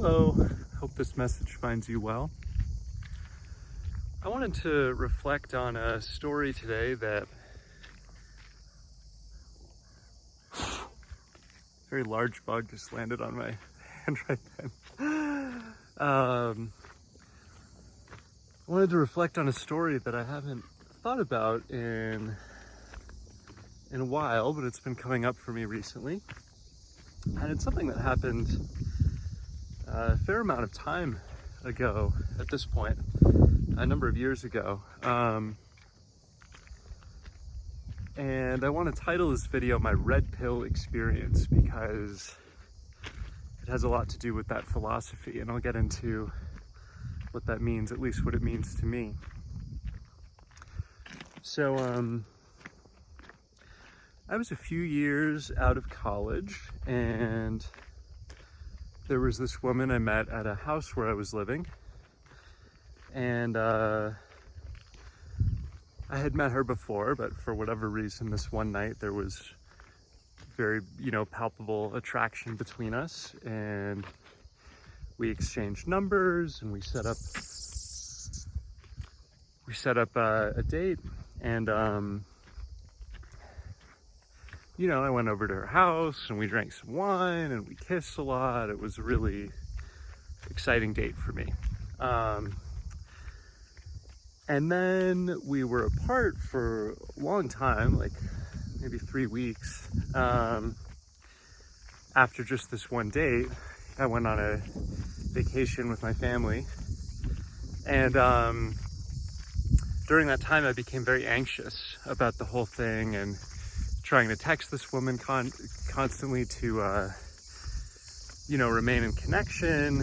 Hello, hope this message finds you well. I wanted to reflect on a story today that a very large bug just landed on my hand right then. I wanted to reflect on a story that I haven't thought about in a while, but it's been coming up for me recently. And it's something that happened a fair amount of time ago at this point, a number of years ago. And I want to title this video my Redpill experience because it has a lot to do with that philosophy, and I'll get into what that means, at least what it means to me. So I was a few years out of college, and there was this woman I met at a house where I was living, and I had met her before, but for whatever reason, this one night there was very, palpable attraction between us, and we exchanged numbers, and we set up a date, and I went over to her house and we drank some wine and we kissed a lot. It was a really exciting date for me. And then we were apart for a long time, like maybe 3 weeks. After just this one date, I went on a vacation with my family. And during that time, I became very anxious about the whole thing and trying to text this woman constantly to, remain in connection.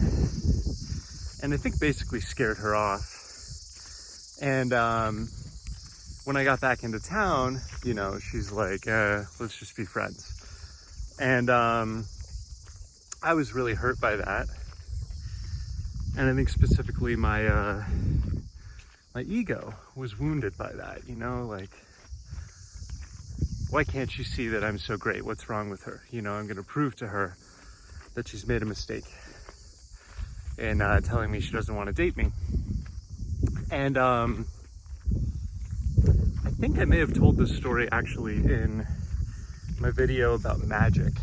And I think basically scared her off. And when I got back into town, she's like, let's just be friends. And I was really hurt by that. And I think specifically my ego was wounded by that, why can't she see that I'm so great? What's wrong with her? I'm going to prove to her that she's made a mistake in telling me she doesn't want to date me. And I think I may have told this story actually in my video about magic,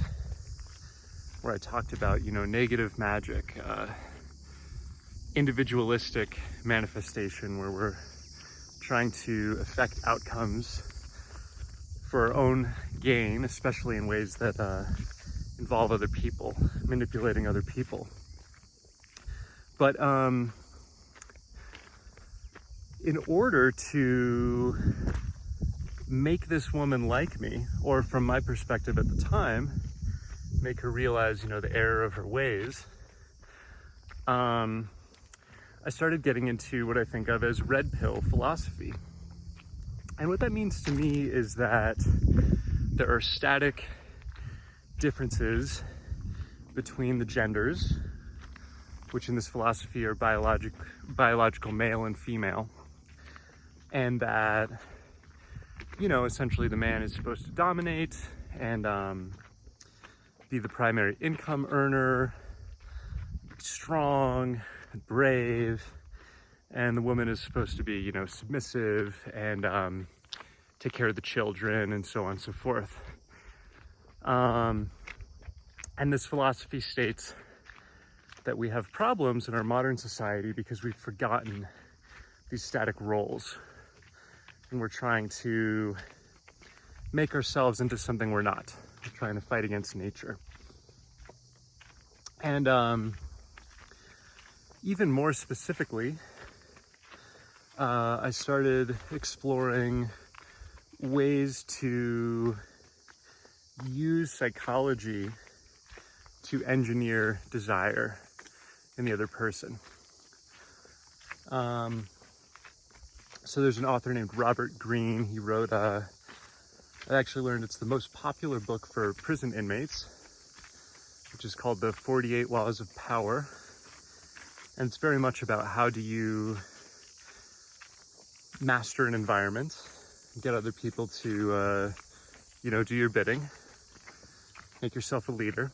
where I talked about, negative magic, individualistic manifestation, where we're trying to affect outcomes for our own gain, especially in ways that involve other people, manipulating other people. But in order to make this woman like me, or from my perspective at the time, make her realize, the error of her ways, I started getting into what I think of as Redpill philosophy. And what that means to me is that there are static differences between the genders, which in this philosophy are biological male and female, and that, essentially the man is supposed to dominate and be the primary income earner, strong, brave, and the woman is supposed to be, submissive and take care of the children and so on and so forth. And this philosophy states that we have problems in our modern society because we've forgotten these static roles. And we're trying to make ourselves into something we're not. We're trying to fight against nature. And even more specifically, I started exploring ways to use psychology to engineer desire in the other person. So there's an author named Robert Greene. He wrote, I actually learned it's the most popular book for prison inmates, which is called The 48 Laws of Power. And it's very much about how do you master an environment, get other people to, do your bidding, make yourself a leader.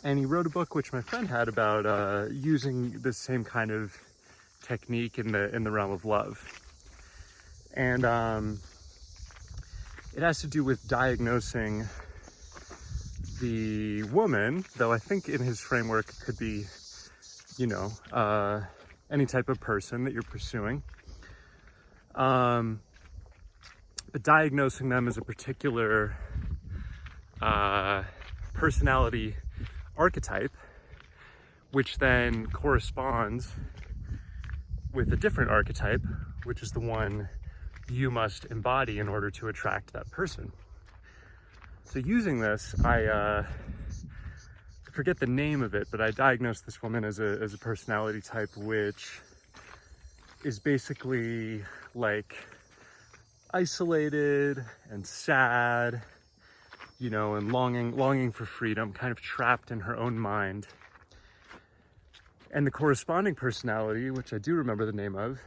And he wrote a book, which my friend had, about using the same kind of technique in the realm of love. And it has to do with diagnosing the woman, though I think in his framework it could be, you know, any type of person that you're pursuing. But diagnosing them as a particular personality archetype, which then corresponds with a different archetype, which is the one you must embody in order to attract that person. So using this, I forget the name of it, but I diagnosed this woman as a personality type, which is basically like isolated and sad, you know, and longing for freedom, kind of trapped in her own mind. And the corresponding personality, which I do remember the name of,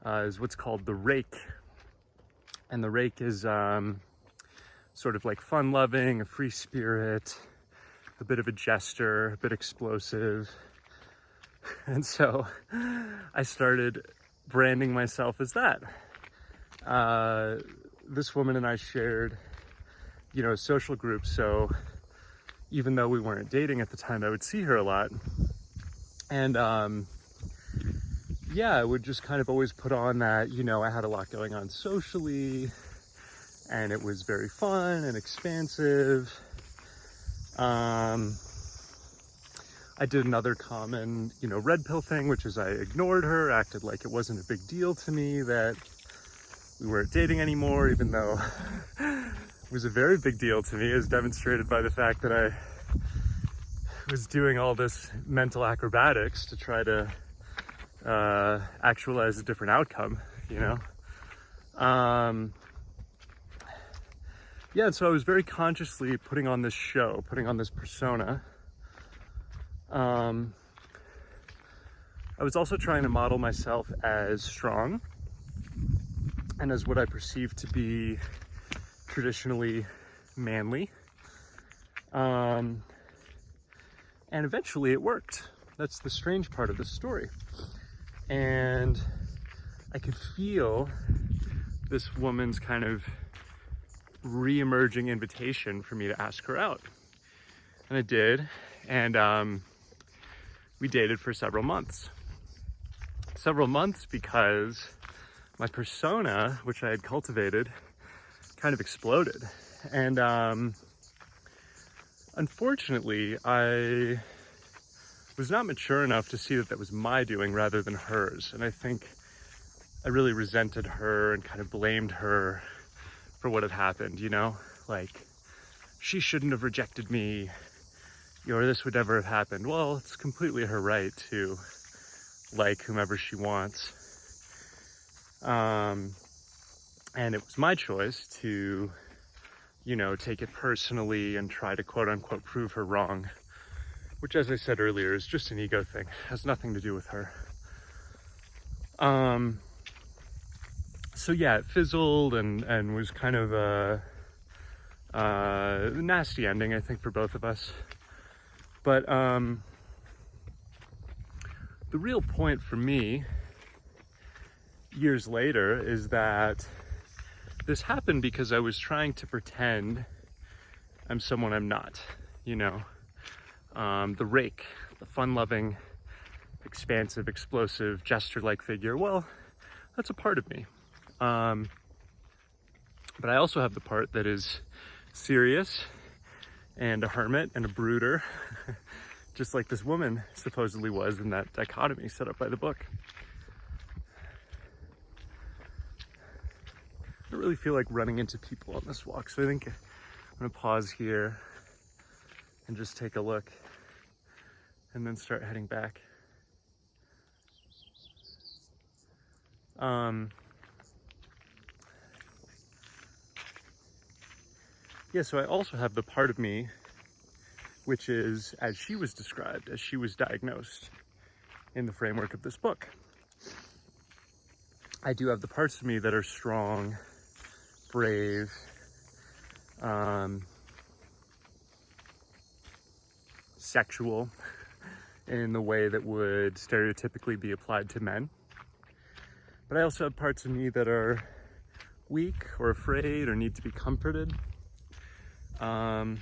is what's called the rake. And the rake is sort of like fun-loving, a free spirit, a bit of a jester, a bit explosive. And so I started branding myself as that. This woman and I shared, you know, a social group, so even though we weren't dating at the time, I would see her a lot. And yeah, I would just kind of always put on that, you know, I had a lot going on socially, and it was very fun and expansive. I did another common, you know, Redpill thing, which is I ignored her, acted like it wasn't a big deal to me that we weren't dating anymore, even though it was a very big deal to me, as demonstrated by the fact that I was doing all this mental acrobatics to try to actualize a different outcome, you know? Yeah, and so I was very consciously putting on this show, putting on this persona. I was also trying to model myself as strong and as what I perceived to be traditionally manly. And eventually it worked. That's the strange part of this story. And I could feel this woman's kind of re-emerging invitation for me to ask her out. And I did. And we dated for several months. Several months because my persona, which I had cultivated, kind of exploded. And unfortunately, I was not mature enough to see that that was my doing rather than hers. And I think I really resented her and kind of blamed her for what had happened, you know? Like, she shouldn't have rejected me, or this would never have happened. Well, it's completely her right to like whomever she wants. And it was my choice to, you know, take it personally and try to quote unquote prove her wrong, which, as I said earlier, is just an ego thing. Has nothing to do with her. So yeah, it fizzled and was kind of a nasty ending, I think, for both of us. But the real point for me years later is that this happened because I was trying to pretend I'm someone I'm not, you know? The rake, the fun-loving, expansive, explosive, jester-like figure, well, that's a part of me. But I also have the part that is serious and a hermit and a brooder, just like this woman supposedly was in that dichotomy set up by the book. I don't really feel like running into people on this walk, so I think I'm gonna pause here and just take a look and then start heading back. Yeah, so I also have the part of me which is as she was described, as she was diagnosed in the framework of this book. I do have the parts of me that are strong, brave, sexual in the way that would stereotypically be applied to men. But I also have parts of me that are weak or afraid or need to be comforted. I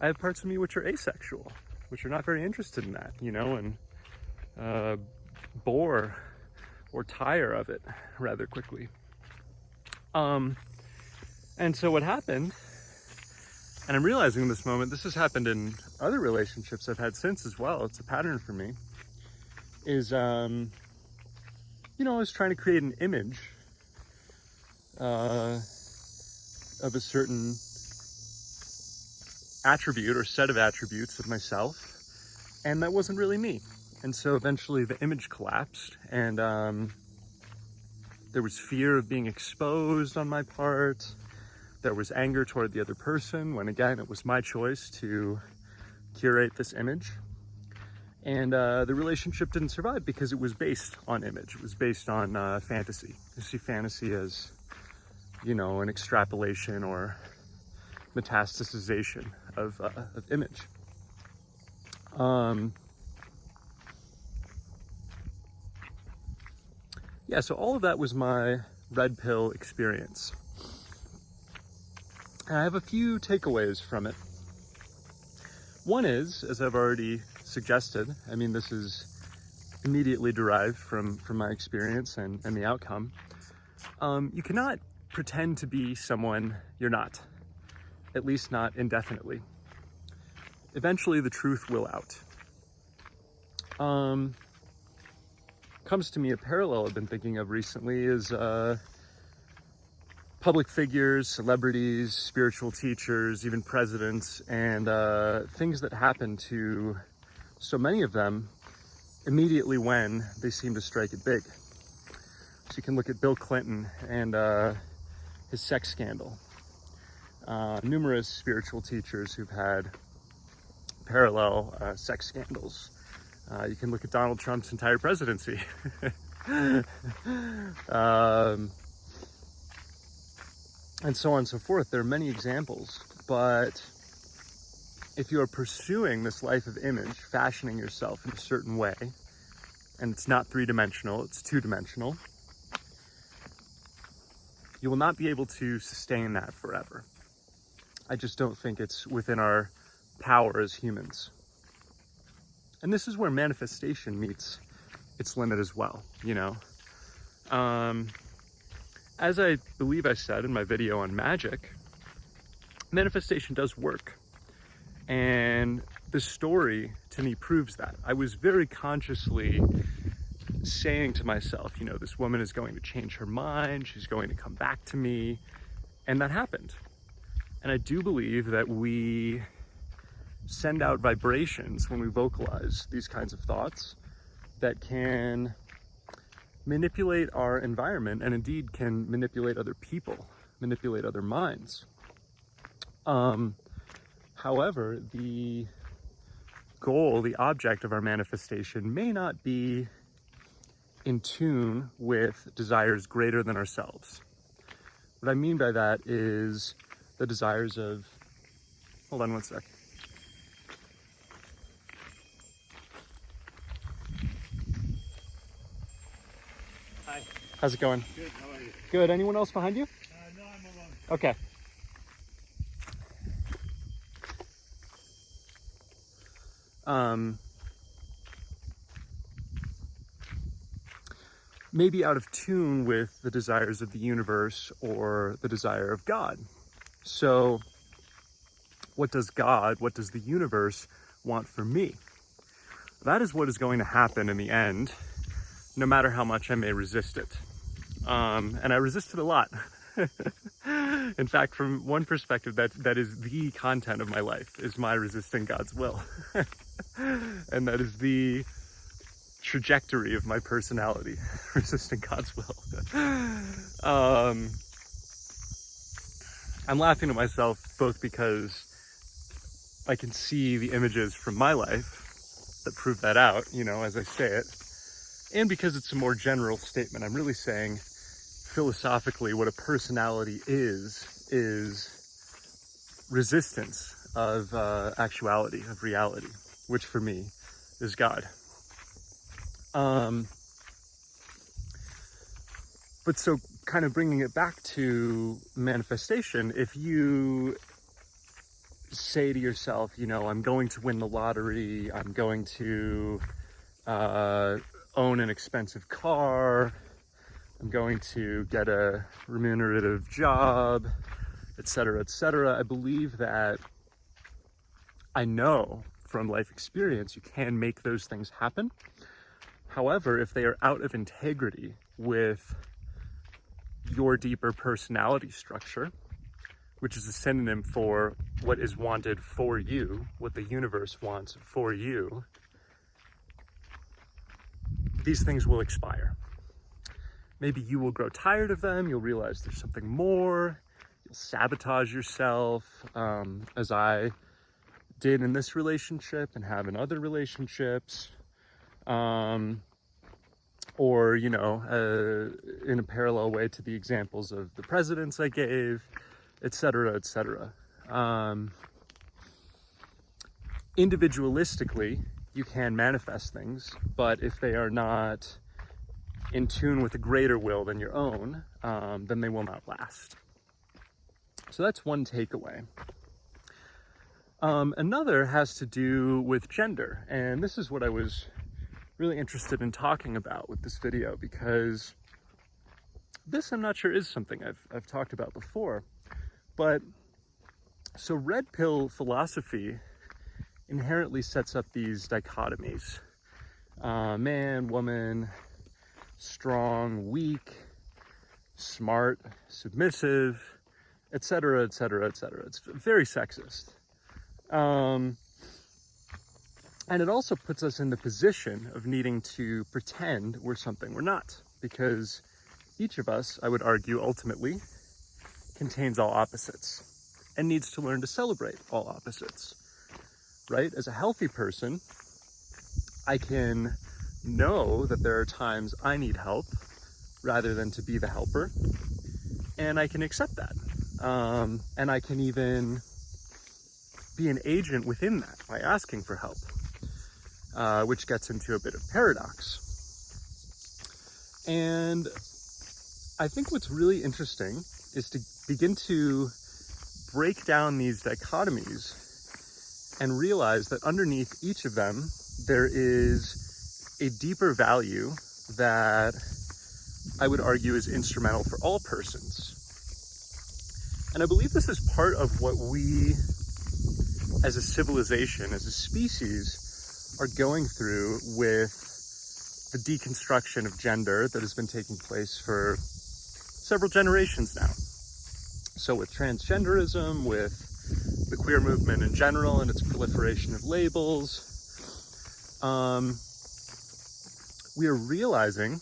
have parts of me which are asexual, which are not very interested in that, and bore or tire of it rather quickly. And so what happened, and I'm realizing in this moment, this has happened in other relationships I've had since as well, it's a pattern for me, is, I was trying to create an image of a certain attribute or set of attributes of myself, and that wasn't really me. And so eventually the image collapsed, and there was fear of being exposed on my part. There was anger toward the other person when, again, it was my choice to curate this image. And the relationship didn't survive because it was based on image. It was based on fantasy. You see fantasy as, an extrapolation or metastasization of image. So all of that was my red pill experience. And I have a few takeaways from it. One is, as I've already suggested, this is immediately derived from my experience and the outcome. You cannot pretend to be someone you're not, at least not indefinitely. Eventually the truth will out. Comes to me a parallel I've been thinking of recently is public figures, celebrities, spiritual teachers, even presidents, and things that happen to so many of them immediately when they seem to strike it big. So you can look at Bill Clinton and his sex scandal. Numerous spiritual teachers who've had parallel sex scandals. You can look at Donald Trump's entire presidency. And so on and so forth. There are many examples, but if you are pursuing this life of image, fashioning yourself in a certain way, and it's not three-dimensional, it's two-dimensional, you will not be able to sustain that forever. I just don't think it's within our power as humans. And this is where manifestation meets its limit as well, As I believe I said in my video on magic, manifestation does work. And the story to me proves that. I was very consciously saying to myself, this woman is going to change her mind, she's going to come back to me, and that happened. And I do believe that we send out vibrations when we vocalize these kinds of thoughts that can manipulate our environment and indeed can manipulate other people, manipulate other minds. However, the goal, the object of our manifestation may not be in tune with desires greater than ourselves. What I mean by that is the desires of, hold on one sec. Hi. How's it going? Good, how are you? Good. Anyone else behind you? No, I'm alone. Okay. Maybe out of tune with the desires of the universe or the desire of God. So what does God, what does the universe want for me? That is what is going to happen in the end, no matter how much I may resist it. And I resist it a lot. In fact, from one perspective, that is the content of my life, is my resisting God's will. And that is the trajectory of my personality, resisting God's will. I'm laughing at myself both because I can see the images from my life that prove that out, as I say it, and because it's a more general statement. I'm really saying philosophically what a personality is resistance of actuality, of reality, which for me is God. But so kind of bringing it back to manifestation, if you say to yourself, you know, I'm going to win the lottery, I'm going to own an expensive car, I'm going to get a remunerative job, etc., etc. I believe that, I know from life experience, you can make those things happen. However, if they are out of integrity with your deeper personality structure, which is a synonym for what is wanted for you, what the universe wants for you, these things will expire. Maybe you will grow tired of them, you'll realize there's something more, you'll sabotage yourself, as I did in this relationship and have in other relationships, or, you know, in a parallel way to the examples of the presidents I gave, etc., etc. Individualistically, you can manifest things, but if they are not in tune with a greater will than your own, then they will not last. So that's one takeaway. Another has to do with gender, and this is what I was really interested in talking about with this video, because this, I'm not sure, is something I've talked about before. But so red pill philosophy inherently sets up these dichotomies: man, woman, strong, weak, smart, submissive, etc., etc., etc. It's very sexist. And it also puts us in the position of needing to pretend we're something we're not, because each of us, I would argue, ultimately contains all opposites and needs to learn to celebrate all opposites, right? As a healthy person, I can know that there are times I need help rather than to be the helper, and I can accept that. And I can even be an agent within that by asking for help, which gets into a bit of paradox. And I think what's really interesting is to begin to break down these dichotomies and realize that underneath each of them, there is a deeper value that I would argue is instrumental for all persons. And I believe this is part of what we, as a civilization, as a species, are going through with the deconstruction of gender that has been taking place for several generations now. So with transgenderism, with the queer movement in general and its proliferation of labels, we are realizing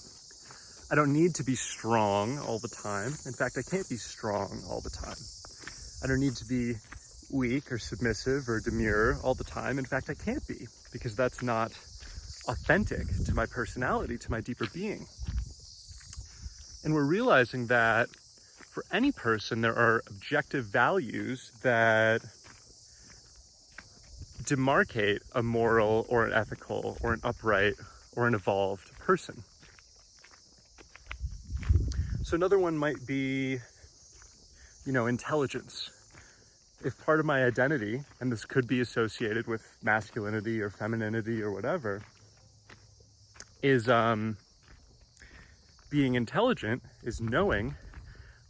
I don't need to be strong all the time. In fact, I can't be strong all the time. I don't need to be weak or submissive or demure all the time. In fact, I can't be, because that's not authentic to my personality, to my deeper being. And we're realizing that for any person, there are objective values that demarcate a moral or an ethical or an upright or an evolved person. So another one might be, you know, intelligence. If part of my identity, and this could be associated with masculinity or femininity or whatever, is being intelligent, is knowing,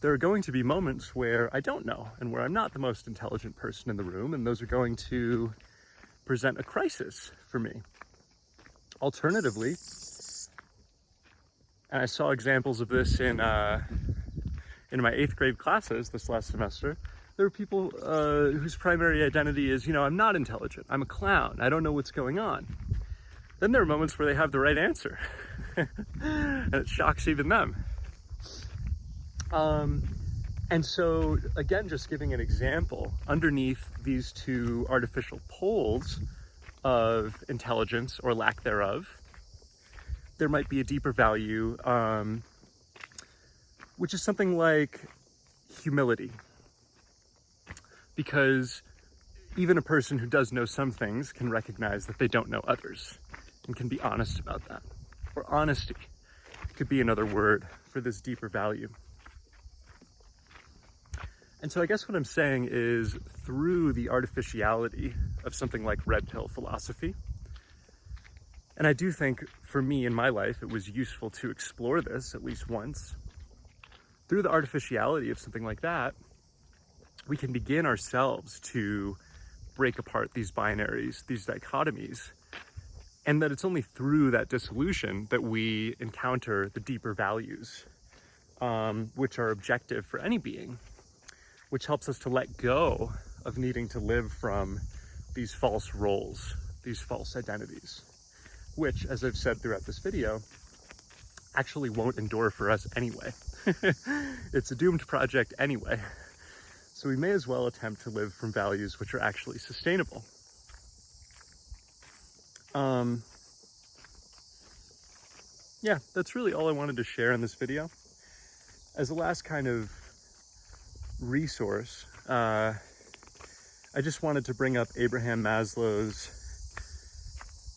there are going to be moments where I don't know and where I'm not the most intelligent person in the room, and those are going to present a crisis for me. Alternatively, and I saw examples of this in my 8th grade classes this last semester, there are people whose primary identity is, you know, I'm not intelligent, I'm a clown, I don't know what's going on. Then there are moments where they have the right answer, and it shocks even them. And so, again, just giving an example, underneath these two artificial poles of intelligence or lack thereof, there might be a deeper value, which is something like humility. Because even a person who does know some things can recognize that they don't know others and can be honest about that. Or honesty could be another word for this deeper value. And so I guess what I'm saying is, through the artificiality of something like Redpill philosophy, and I do think for me in my life it was useful to explore this at least once, through the artificiality of something like that, we can begin ourselves to break apart these binaries, these dichotomies, and that it's only through that dissolution that we encounter the deeper values, which are objective for any being, which helps us to let go of needing to live from these false roles, these false identities, which, as I've said throughout this video, actually won't endure for us anyway. It's a doomed project anyway. So we may as well attempt to live from values which are actually sustainable. Yeah, that's really all I wanted to share in this video. As a last kind of resource, I just wanted to bring up Abraham Maslow's,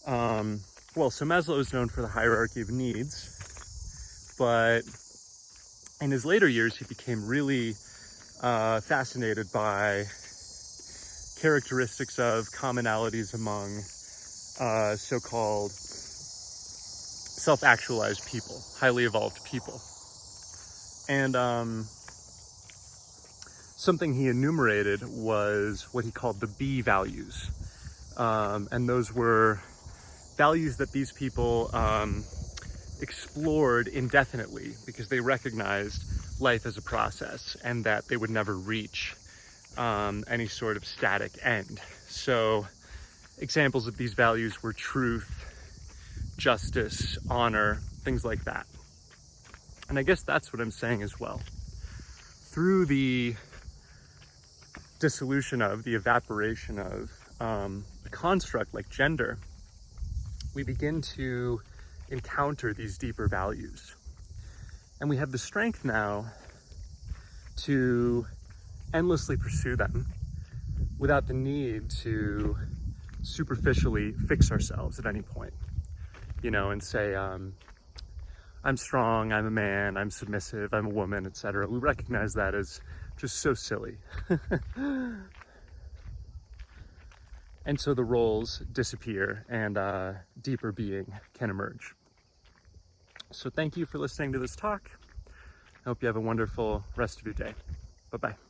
so Maslow is known for the hierarchy of needs, but in his later years, he became really fascinated by characteristics of commonalities among so-called self-actualized people, highly evolved people. And something he enumerated was what he called the B values. And those were values that these people explored indefinitely because they recognized life as a process and that they would never reach any sort of static end. So examples of these values were truth, justice, honor, things like that. And I guess that's what I'm saying as well. Through the dissolution of, the evaporation of a construct like gender, we begin to encounter these deeper values. And we have the strength now to endlessly pursue them without the need to superficially fix ourselves at any point, and say, I'm strong, I'm a man, I'm submissive, I'm a woman, etc. We recognize that as just so silly. And so the roles disappear and deeper being can emerge. So thank you for listening to this talk. I hope you have a wonderful rest of your day. Bye-bye.